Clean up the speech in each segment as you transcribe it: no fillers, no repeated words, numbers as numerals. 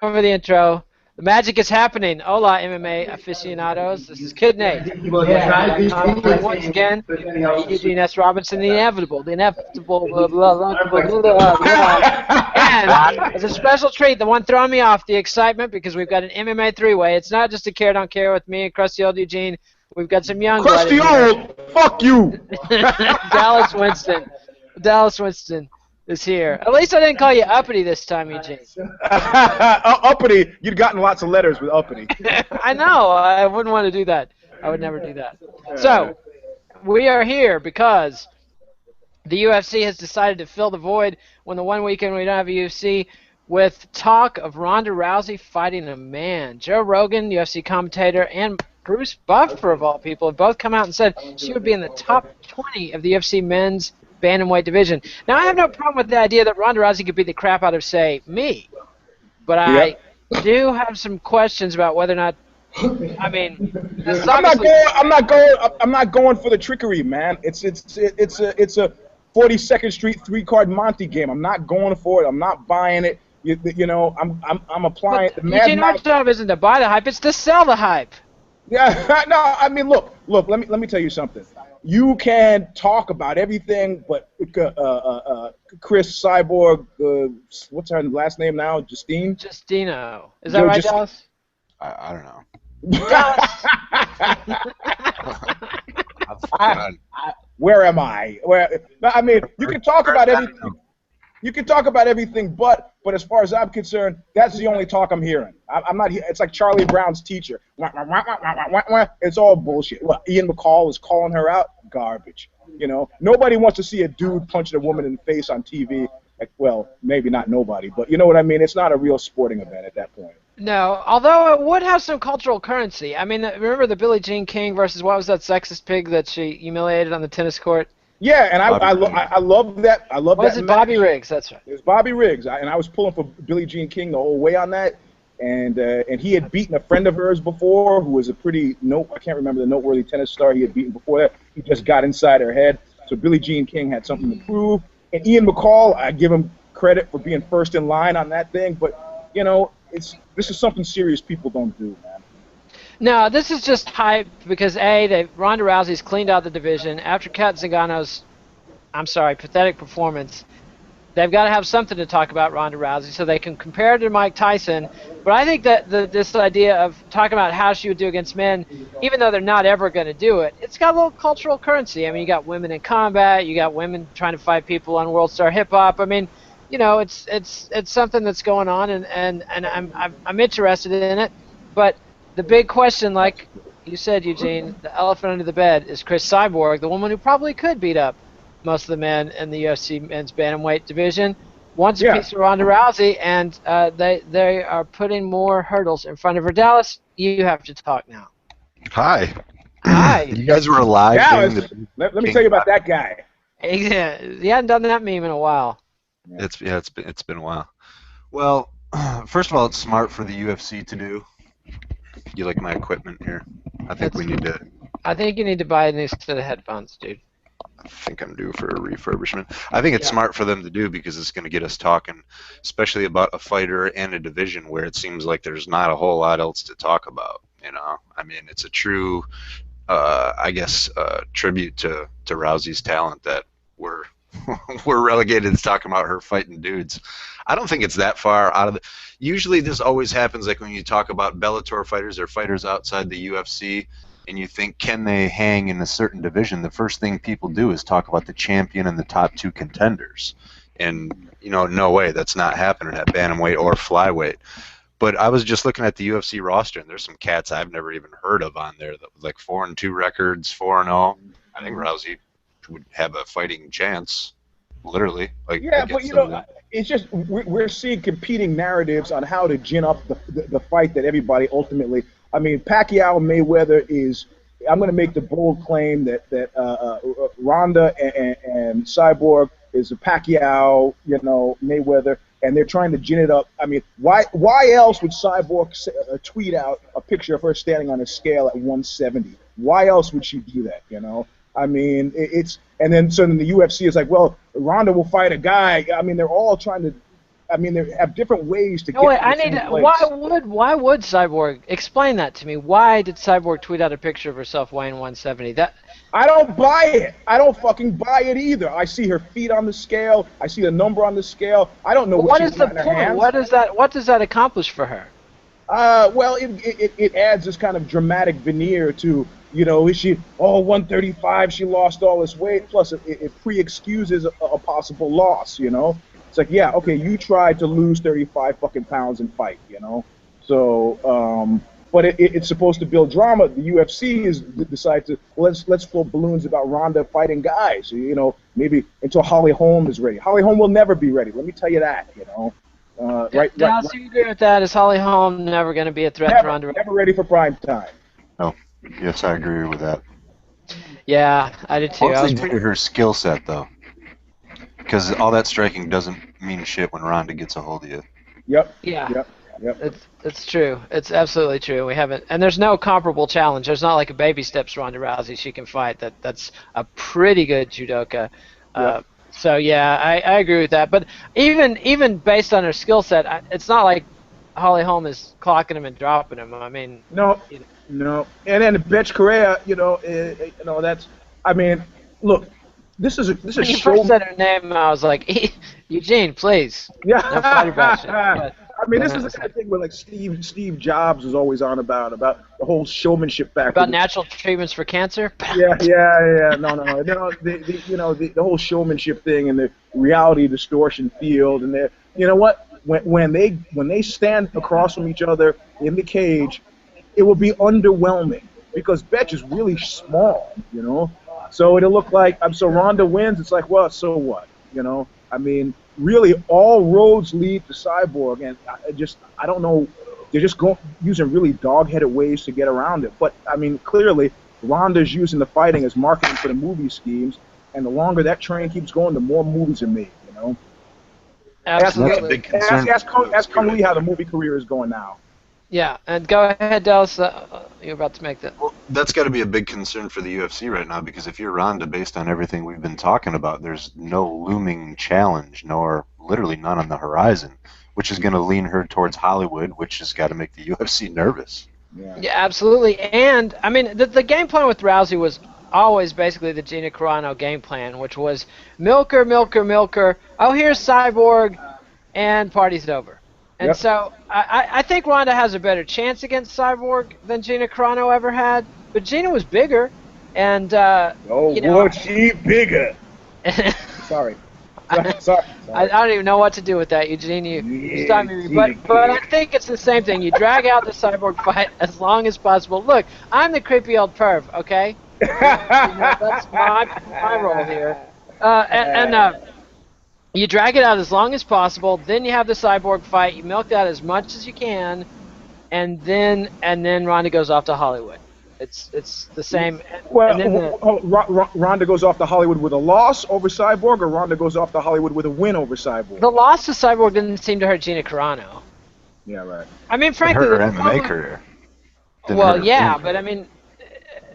Over the intro. The magic is happening. Hola, MMA aficionados. This is Kid Nate. And once again, Eugene S. Robinson, the inevitable, blah, blah, blah, blah, blah, blah. And as a special treat, the one throwing me off the excitement because we've got an MMA three-way. It's not just a care don't care with me and crusty old Eugene. We've got some young blood in Crusty here. old, fuck you. Dallas Winston. Dallas Winston is here. At least I didn't call you uppity this time, Eugene. Uppity, you'd gotten lots of letters with uppity. I know. I wouldn't want to do that. I would never do that. So, we are here because the UFC has decided to fill the void when the one weekend we don't have a UFC with talk of Ronda Rousey fighting a man. Joe Rogan, UFC commentator, and Bruce Buffer, of all people, have both come out and said she would be in the top 20 of the UFC men's bantamweight division. Now, I have no problem with the idea that Ronda Rousey could beat the crap out of, say, me. But I do have some questions about whether or not. I mean, I'm not going for the trickery, man. It's a 42nd Street 3-card Monte game. I'm not going for it. I'm not buying it. You know, I'm applying. But Eugene, our job isn't to buy the hype; it's to sell the hype. Yeah, no. I mean, look. Let me tell you something. You can talk about everything, but Cris Cyborg, what's her last name now? Justino. Is that right, Dallas? I don't know. Where am I? I mean, you can talk about everything. You can talk about everything, but as far as I'm concerned, that's the only talk I'm hearing. I'm not. It's like Charlie Brown's teacher. It's all bullshit. Well, Ian McCall is calling her out. Garbage. You know, nobody wants to see a dude punching a woman in the face on TV. Like, well, maybe not nobody, but you know what I mean. It's not a real sporting event at that point. No, although it would have some cultural currency. I mean, remember the Billie Jean King versus what was that sexist pig that she humiliated on the tennis court? Yeah, and I love that. I love that. Was it Bobby Riggs? That's right. It was Bobby Riggs, and I was pulling for Billie Jean King the whole way on that. And he had beaten a friend of hers before, who was a I can't remember the noteworthy tennis star he had beaten before that. He just got inside her head. So Billie Jean King had something to prove. And Ian McCall, I give him credit for being first in line on that thing. But you know, this is something serious people don't do, man. No, this is just hype because Ronda Rousey's cleaned out the division after Kat Zingano's, pathetic performance. They've got to have something to talk about Ronda Rousey so they can compare her to Mike Tyson. But I think that this idea of talking about how she would do against men, even though they're not ever going to do it, it's got a little cultural currency. I mean, you got women in combat, you got women trying to fight people on World Star Hip Hop. I mean, you know, it's something that's going on, and I'm interested in it. But the big question, like you said, Eugene, the elephant under the bed is Cris Cyborg, the woman who probably could beat up most of the men in the UFC men's bantamweight division. Wants a piece of Ronda Rousey, and they are putting more hurdles in front of her. Dallas, you have to talk now. Hi. Hi. You guys were alive. Dallas, let me tell you about that guy. He hadn't done that meme in a while. It's been a while. Well, first of all, it's smart for the UFC to do. You like my equipment here? I think we need to. I think you need to buy a new set of headphones, dude. I think I'm due for a refurbishment. I think it's smart for them to do because it's going to get us talking, especially about a fighter and a division where it seems like there's not a whole lot else to talk about. You know, I mean, it's a true, tribute to Rousey's talent that we're relegated to talking about her fighting dudes. I don't think it's that far out of the. Usually, this always happens like when you talk about Bellator fighters or fighters outside the UFC. And you think, can they hang in a certain division? The first thing people do is talk about the champion and the top two contenders. And, you know, no way, that's not happening at bantamweight or flyweight. But I was just looking at the UFC roster, and there's some cats I've never even heard of on there, that like 4-2 records, 4-0. I think Rousey would have a fighting chance, literally. Like, yeah, but you know, it's just we're seeing competing narratives on how to gin up the fight that everybody ultimately. I mean, Pacquiao Mayweather is. I'm going to make the bold claim that Ronda and Cyborg is a Pacquiao, you know, Mayweather, and they're trying to gin it up. I mean, why else would Cyborg tweet out a picture of her standing on a scale at 170? Why else would she do that? You know, I mean, so then the UFC is like, well, Ronda will fight a guy. I mean, they're all trying to I mean, they have different ways to No, get wait, to I the need same to, place. why would Cyborg explain that to me? Why did Cyborg tweet out a picture of herself weighing 170? That I don't buy it. I don't fucking buy it either. I see her feet on the scale. I see the number on the scale. I don't know But what what she's is the got in her point? hands. What does that accomplish for her? Well, it adds this kind of dramatic veneer to, is she, 135, she lost all this weight, plus it pre-excuses a possible loss, It's like, yeah, okay, you tried to lose 35 fucking pounds and fight, So, but it's supposed to build drama. The UFC is decide to, let's float balloons about Ronda fighting guys, maybe until Holly Holm is ready. Holly Holm will never be ready, let me tell you that, Right. Dallas, you agree with that? Is Holly Holm never going to be a threat to Ronda? Never ready for prime time. No. Yes, I agree with that. Yeah, I did too. Mostly due to her skill set, though. Because all that striking doesn't mean shit when Ronda gets a hold of you. Yep. Yeah. Yep. It's true. It's absolutely true. We haven't, and there's no comparable challenge. There's not like a baby steps Ronda Rousey she can fight. That's a pretty good judoka. Yep. So yeah, I agree with that. But even based on her skill set, it's not like Holly Holm is clocking him and dropping him. I mean, no. And then Betch Correa, that's. I mean, look, this is when you show. first said her name, I was like, Eugene, please. Yeah. No fighter bashing. I mean, this is the kind of thing where like Steve Jobs was always on about the whole showmanship factor. About natural treatments for cancer. Yeah. No. The whole showmanship thing and the reality distortion field, and you know what? When they stand across from each other in the cage, it will be underwhelming because Betch is really small, So it'll look like so Ronda wins. It's like, well, so what, I mean, really, all roads lead to Cyborg, and I don't know. They're just using really dog-headed ways to get around it. But I mean, clearly, Ronda's using the fighting as marketing for the movie schemes, and the longer that train keeps going, the more movies are made. Absolutely. Ask Kung Lee how the movie career is going now. Yeah, and go ahead, Dallas. You're about to make that. Well, that's got to be a big concern for the UFC right now because if you're Ronda, based on everything we've been talking about, there's no looming challenge, nor literally none on the horizon, which is going to lean her towards Hollywood, which has got to make the UFC nervous. Yeah, absolutely. And, I mean, the game plan with Rousey was always basically the Gina Carano game plan, which was milk her. Oh, here's Cyborg, and party's over. And so I think Ronda has a better chance against Cyborg than Gina Carano ever had. But Gina was bigger, and was she bigger? Sorry. I don't even know what to do with that, Eugene. You stopped me. But I think it's the same thing. You drag out the Cyborg fight as long as possible. Look, I'm the creepy old perv, okay? That's my role here. You drag it out as long as possible. Then you have the Cyborg fight. You milk that as much as you can, and then Ronda goes off to Hollywood. It's the same. Well, Ronda goes off to Hollywood with a loss over Cyborg, or Ronda goes off to Hollywood with a win over Cyborg? The loss to Cyborg didn't seem to hurt Gina Carano. Yeah, right. I mean, frankly, her MMA career. Well, yeah, but I mean,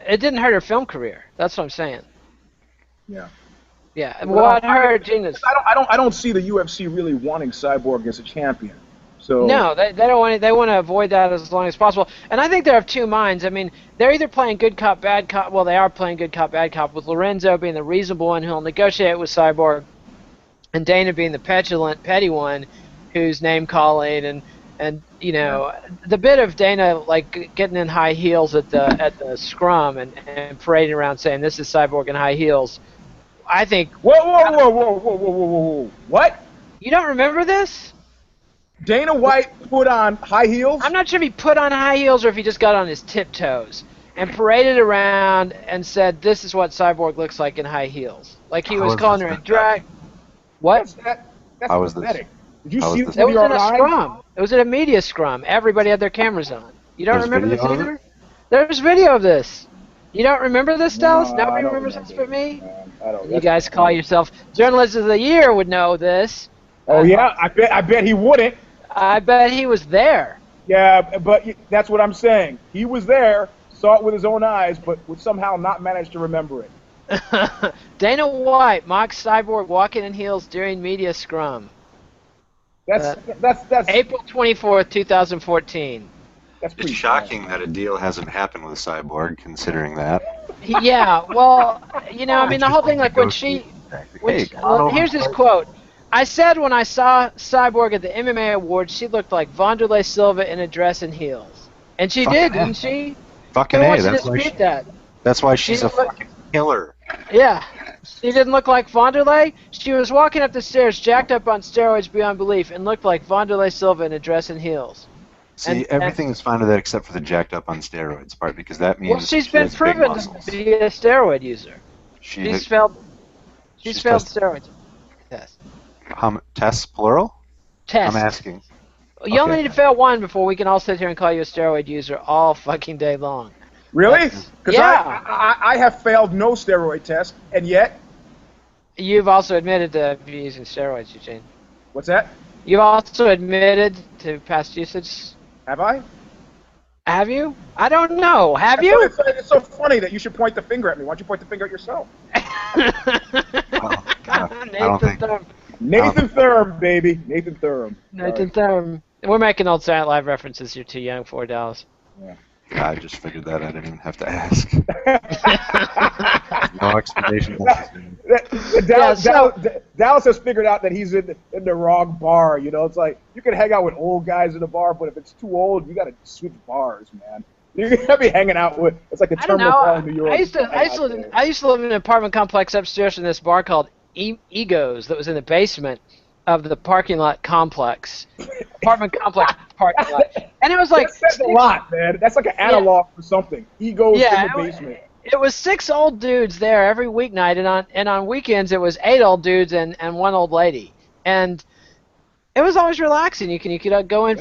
it didn't hurt her film career. That's what I'm saying. Yeah. Yeah. What hurt Gina's? I don't see the UFC really wanting Cyborg as a champion. So no, they don't want it. They want to avoid that as long as possible. And I think they're of two minds. I mean, they're either playing good cop, bad cop. Well, they are playing good cop, bad cop, with Lorenzo being the reasonable one who'll negotiate with Cyborg, and Dana being the petulant, petty one who's name calling and the bit of Dana like getting in high heels at the scrum and parading around saying this is Cyborg in high heels. I think. Whoa! What? You don't remember this? Dana White put on high heels? I'm not sure if he put on high heels or if he just got on his tiptoes and paraded around and said, this is what Cyborg looks like in high heels. Like he was calling her a drag. What? That's pathetic. Did you see this video video online? It was in a scrum. It was at a media scrum. Everybody had their cameras on. You don't remember this either? There's video of this. You don't remember this, Dallas? Nobody remembers this but me? I don't. You guys call yourself Journalist of the Year would know this. Oh, yeah? I bet he wouldn't. I bet he was there. Yeah, but that's what I'm saying. He was there, saw it with his own eyes, but would somehow not manage to remember it. Dana White mocks Cyborg walking in heels during media scrum. That's April 24th, 2014. That's pretty It's shocking that a deal hasn't happened with Cyborg, considering that. Yeah, well, you know, I mean, the whole thing, like when she, Hey, well, here's his quote. I said when I saw Cyborg at the MMA Awards, she looked like Wanderlei Silva in a dress and heels. And she did, didn't she? Fucking Who A, wants to that's why dispute that? that's why she's a didn't look- fucking killer. Yeah. She didn't look like Wanderlei. She was walking up the stairs, jacked up on steroids beyond belief, and looked like Wanderlei Silva in a dress and heels. See, everything is fine with that except for the jacked up on steroids part, because that means Well, she's she been has big proven muscles. to be a steroid user. She She's failed tested- steroid tests. Tests plural? Tests. I'm asking. You only Okay. need to fail one before we can all sit here and call you a steroid user all fucking day long. Really? Because Yeah. I have failed no steroid test, and yet, You've also admitted to using steroids, Eugene. what's that? You've also admitted to past usage. Have I? Have you? I don't know. Have I you? thought it's so funny that you should point the finger at me. Why don't you point the finger at yourself? Well, I don't Nathan think- Thurm. Nathan Thurm, baby. Nathan Thurm. Nathan Thurm. We're making old Saturday Night Live references. You're too young for Dallas. I just figured that. I didn't even have to ask. No explanation. Dallas has figured out that he's in the wrong bar. You know, it's like you can hang out with old guys in a bar, but if it's too old, you got to switch bars, man. You're gonna be hanging out with. It's like a I don't terminal bar in New know. York. I used to live in an apartment complex upstairs from this bar called Egos that was in the basement of the parking lot complex. Apartment complex parking lot. And it was like That's a lot, man. That's like an analog for something. Egos in the basement. It was 6 old dudes there every weeknight, and on weekends it was 8 old dudes and 1 old lady. And it was always relaxing. You could go in